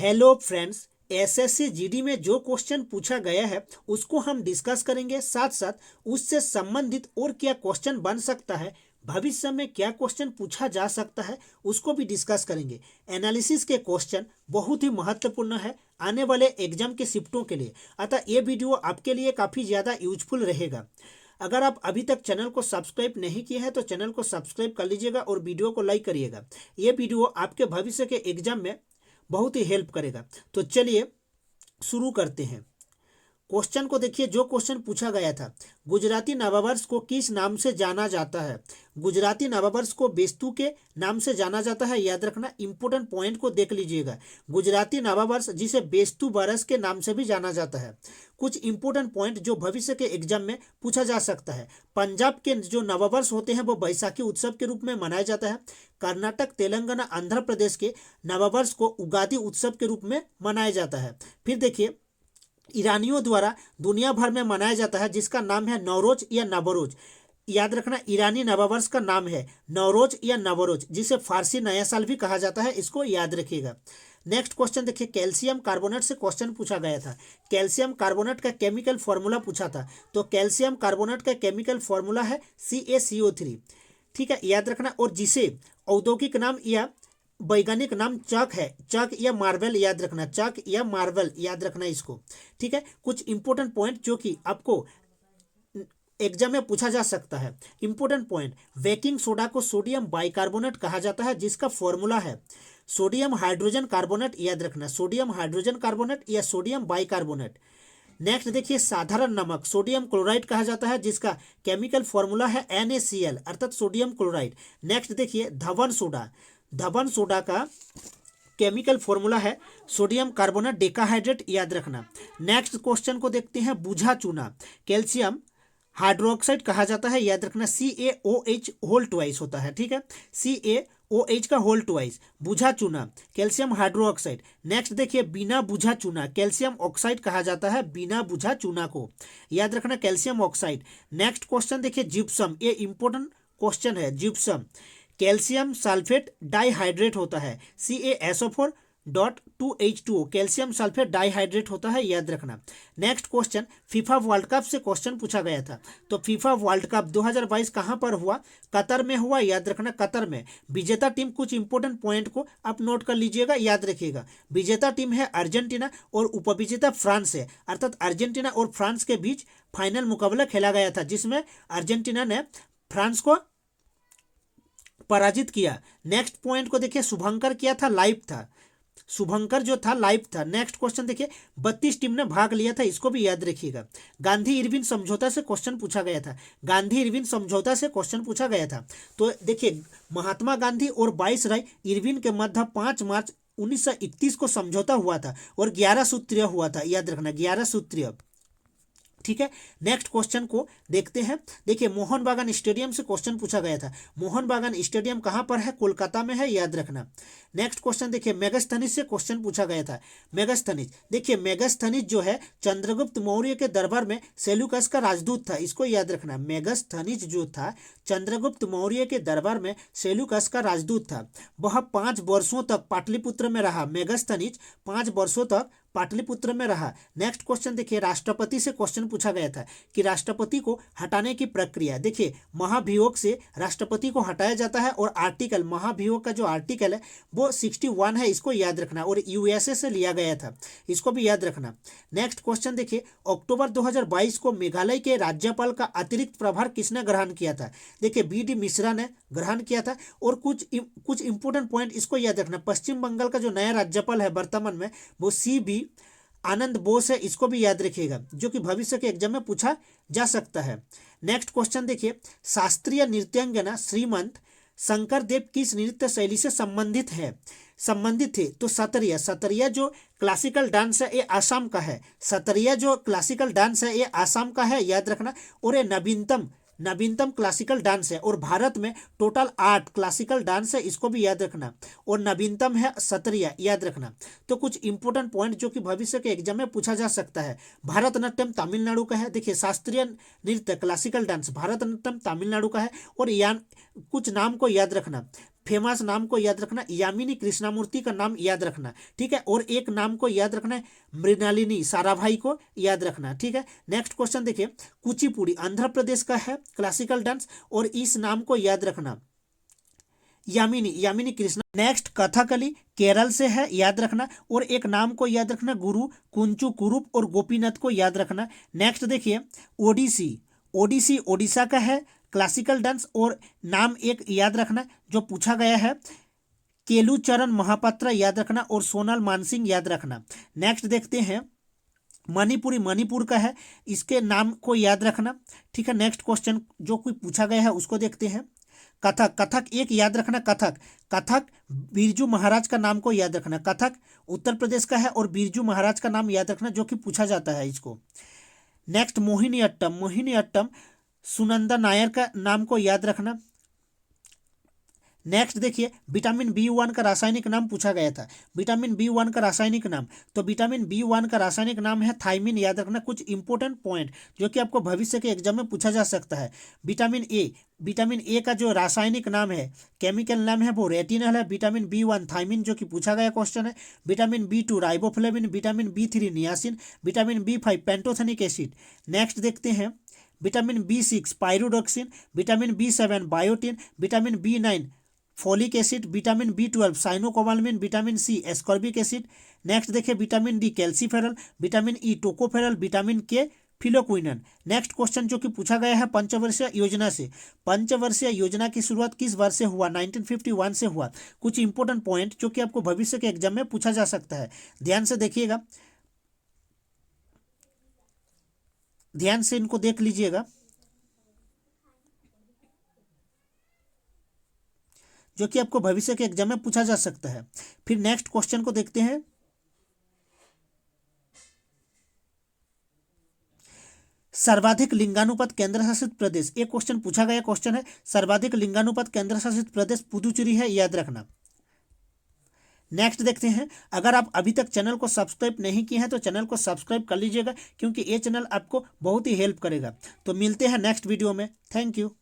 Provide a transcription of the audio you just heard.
Hello friends, SSC GD में जो question पूछा गया है उसको हम डिस्कस करेंगे। साथ साथ उससे संबंधित और क्या क्वेश्चन बन सकता है, भविष्य में क्या क्वेश्चन पूछा जा सकता है, उसको भी डिस्कस करेंगे। एनालिसिस के क्वेश्चन बहुत ही महत्वपूर्ण है आने वाले एग्जाम के शिफ्टों के लिए, अतः ये वीडियो आपके लिए काफ़ी ज़्यादा यूजफुल रहेगा। अगर आप अभी तक चैनल को सब्सक्राइब नहीं किए हैं तो चैनल को सब्सक्राइब कर लीजिएगा और वीडियो को लाइक करिएगा। ये वीडियो आपके भविष्य के एग्जाम में बहुत ही हेल्प करेगा। तो चलिए शुरू करते हैं। क्वेश्चन को देखिए, जो क्वेश्चन पूछा गया था, गुजराती नववर्ष को किस नाम से जाना जाता है। गुजराती नववर्ष को बेस्तु के नाम से जाना जाता है, याद रखना। इंपोर्टेंट पॉइंट को देख लीजिएगा। गुजराती नववर्ष जिसे बेस्तु बरस के नाम से भी जाना जाता है। कुछ इंपोर्टेंट पॉइंट जो भविष्य के एग्जाम में पूछा जा सकता है। पंजाब के जो नववर्ष होते हैं वो बैसाखी उत्सव के रूप में मनाया जाता है। कर्नाटक, तेलंगाना, आंध्र प्रदेश के नववर्ष को उगादी उत्सव के रूप में मनाया जाता है। फिर देखिए, ईरानियों द्वारा दुनिया भर में मनाया जाता है जिसका नाम है नवरोज या नवरोज। याद रखना, ईरानी नववर्ष का नाम है नवरोज या नवरोज, जिसे फारसी नया साल भी कहा जाता है। इसको याद रखिएगा। नेक्स्ट क्वेश्चन देखिए, कैल्शियम कार्बोनेट से क्वेश्चन पूछा गया था। कैल्शियम कार्बोनेट का केमिकल फॉर्मूला पूछा था, तो कैल्शियम कार्बोनेट का केमिकल फॉर्मूला है CaCO3। ठीक है, याद रखना। और जिसे औद्योगिक नाम या वैज्ञानिक नाम चक है, चक या मार्बल, याद रखना, चक या मार्बल, याद रखना इसको। ठीक है, कुछ इंपोर्टेंट पॉइंट जो कि आपको एग्जाम में पूछा जा सकता है। इंपोर्टेंट पॉइंट, बेकिंग सोडा को सोडियम बाइकार्बोनेट कहा जाता है जिसका फॉर्मूला है सोडियम हाइड्रोजन कार्बोनेट, याद रखना, सोडियम हाइड्रोजन कार्बोनेट या सोडियम बाइकार्बोनेट। नेक्स्ट देखिए, साधारण नमक सोडियम क्लोराइड कहा जाता है जिसका केमिकल फॉर्मूला है NaCl अर्थात सोडियम क्लोराइड। नेक्स्ट देखिए, धवन सोडा, धवन सोडा का केमिकल फॉर्मूला है सोडियम कार्बोनेट डेकाहाइड्रेट, याद रखना। नेक्स्ट क्वेश्चन को देखते हैं, बुझा चूना कैल्शियम हाइड्रोक्साइड कहा जाता है, याद रखना, CaOH होल ट्वाइस होता है। ठीक है, CaOH का होल ट्वाइस। बुझा चूना कैल्शियम हाइड्रोक्साइड। नेक्स्ट देखिए, बिना बुझा चूना कैल्शियम ऑक्साइड कहा जाता है, बिना बुझा चूना को, याद रखना, कैल्शियम ऑक्साइड। नेक्स्ट क्वेश्चन देखिए, जिप्सम, ये इंपॉर्टेंट क्वेश्चन है। जिप्सम कैल्शियम सल्फेट डाइहाइड्रेट होता है, CaSO4.2H2O, कैल्शियम सल्फेट डाइहाइड्रेट होता है, याद रखना। Next question, FIFA world cup से क्वेश्चन पूछा गया था। तो फीफा वर्ल्ड कप 2022 कहाँ पर हुआ? कतर में हुआ, याद रखना, कतर में। विजेता टीम, कुछ इंपोर्टेंट पॉइंट को आप नोट कर लीजिएगा, याद रखिएगा। विजेता टीम है अर्जेंटीना और उपविजेता फ्रांस है, अर्थात अर्जेंटीना और फ्रांस के बीच फाइनल मुकाबला खेला गया था जिसमें अर्जेंटीना ने फ्रांस को पराजित किया। नेक्स्ट पॉइंट को देखिए, शुभंकर किया था, लाइव था, शुभंकर जो था लाइव था। नेक्स्ट क्वेश्चन देखिए, 32 टीम ने भाग लिया था, इसको भी याद रखिएगा। गांधी इरविन समझौता से क्वेश्चन पूछा गया था, गांधी इरविन समझौता से क्वेश्चन पूछा गया था। तो देखिए, महात्मा गांधी और वाइसराय इरविन के मध्य 5 मार्च 1931 को समझौता हुआ था और 11 सूत्रीय हुआ था, याद रखना, 11 सूत्रीय। ठीक है, नेक्स्ट क्वेश्चन को देखते हैं। देखिए, मोहन बागान स्टेडियम से क्वेश्चन पूछा गया था। मोहन बागान स्टेडियम कहाँ पर है? कोलकाता में है, याद रखना। नेक्स्ट क्वेश्चन देखिए, मेगास्थनीज से क्वेश्चन पूछा गया था। मेगास्थनीज, देखिए, मेगास्थनीज जो है चंद्रगुप्त मौर्य के दरबार में सेल्यूकस का राजदूत था, इसको याद रखना। मेगास्थनीज जो था चंद्रगुप्त मौर्य के दरबार में सेल्यूकस का राजदूत था। वह 5 वर्षों तक पाटलिपुत्र में रहा। मेगास्थनीज 5 वर्षों तक पाटलिपुत्र में रहा। नेक्स्ट क्वेश्चन देखिए, राष्ट्रपति से क्वेश्चन पूछा गया था कि राष्ट्रपति को हटाने की प्रक्रिया। देखिए, महाभियोग से राष्ट्रपति को हटाया जाता है और आर्टिकल, महाभियोग का जो आर्टिकल है वो 61 है, इसको याद रखना, और USA से लिया गया था, इसको भी याद रखना। नेक्स्ट क्वेश्चन देखिए, अक्टूबर 2022 को मेघालय के राज्यपाल का अतिरिक्त प्रभार किसने ग्रहण किया था? देखिए, BD मिश्रा ने ग्रहण किया था। और कुछ इंपोर्टेंट पॉइंट इसको याद रखना, पश्चिम बंगाल का जो नया राज्यपाल है वर्तमान में वो CB आनंद बोस है, इसको भी याद रखिएगा, जो कि भविष्य के एग्जाम में पूछा जा सकता है। नेक्स्ट क्वेश्चन देखिए, शास्त्रीय नृत्यांगना श्रीमंत शंकर देव किस नृत्य शैली से संबंधित थे? तो सतरिया, सतरिया जो क्लासिकल डांस है ये आसाम का है, सतरिया जो क्लासिकल डांस है ये आसाम का है, याद रखना। और ये नवीनतम क्लासिकल डांस है, और भारत में टोटल 8 क्लासिकल डांस है, इसको भी याद रखना, और नवीनतम है सत्रिया, याद रखना। तो कुछ इंपोर्टेंट पॉइंट जो कि भविष्य के एग्जाम में पूछा जा सकता है। भारतनाट्यम तमिलनाडु का है। देखिए, शास्त्रीय नृत्य क्लासिकल डांस भारतनाट्यम तमिलनाडु का है। और कुछ नाम को याद रखना, फेमस नाम को याद रखना, यामिनी कृष्णामूर्ति का नाम याद रखना, ठीक है। और एक नाम को याद रखना है, मृणालिनी साराभाई को याद रखना, ठीक है। नेक्स्ट क्वेश्चन देखिए, कुचिपुड़ी आंध्र प्रदेश का है क्लासिकल डांस, और इस नाम को याद रखना, यामिनी कृष्णा। नेक्स्ट कथकली केरल से है, याद रखना। और एक नाम को याद रखना, गुरु कुंचू कुरूप और गोपीनाथ को याद रखना। नेक्स्ट देखिए, ओडिसी ओडिशा का है क्लासिकल डांस, और नाम एक याद रखना जो पूछा गया है, केलुचरण महापात्रा याद रखना, और सोनल मानसिंह याद रखना। नेक्स्ट देखते हैं, मणिपुरी मणिपुर का है, इसके नाम को याद रखना, ठीक है। नेक्स्ट क्वेश्चन जो कोई पूछा गया है उसको देखते हैं, कथक एक याद रखना, कथक बिरजू महाराज का नाम को याद रखना। कथक उत्तर प्रदेश का है, और बिरजू महाराज का नाम याद रखना जो कि पूछा जाता है इसको। नेक्स्ट मोहिनी अट्टम सुनंदा नायर का नाम को याद रखना। नेक्स्ट देखिए, विटामिन B1 का रासायनिक नाम पूछा गया था, विटामिन B1 का रासायनिक नाम, तो विटामिन B1 का रासायनिक नाम है थायमिन, याद रखना। कुछ इंपॉर्टेंट पॉइंट जो कि आपको भविष्य के एग्जाम में पूछा जा सकता है, विटामिन ए का जो रासायनिक नाम है, केमिकल नाम है, वो रेटिनल है। विटामिन B1 थायमिन जो कि पूछा गया क्वेश्चन है। Vitamin B2 riboflavin, vitamin B3 niacin, vitamin B5 pantothenic acid. Next देखते हैं, vitamin B6 pyridoxine, vitamin B7 biotin, vitamin B9 folic acid, vitamin B12 cyanocobalamin, vitamin C ascorbic acid. Next देखिए, vitamin D calciferol, vitamin E tocopherol, vitamin K phylloquinone. Next question जो कि पूछा गया है पंचवर्षीय योजना से, पंचवर्षीय योजना की शुरुआत किस वर्ष से हुआ, 1951 से हुआ। कुछ इंपॉर्टेंट पॉइंट जो कि आपको भविष्य के एग्जाम में पूछा जा सकता है, ध्यान से देखिएगा, ध्यान से इनको देख लीजिएगा, जो कि आपको भविष्य के एग्जाम में पूछा जा सकता है। फिर नेक्स्ट क्वेश्चन को देखते हैं, सर्वाधिक लिंगानुपात केंद्र शासित प्रदेश, एक क्वेश्चन पूछा गया क्वेश्चन है, सर्वाधिक लिंगानुपात केंद्र शासित प्रदेश पुदुचेरी है, याद रखना। नेक्स्ट देखते हैं, अगर आप अभी तक चैनल को सब्सक्राइब नहीं किए हैं तो चैनल को सब्सक्राइब कर लीजिएगा, क्योंकि ये चैनल आपको बहुत ही हेल्प करेगा। तो मिलते हैं नेक्स्ट वीडियो में, थैंक यू।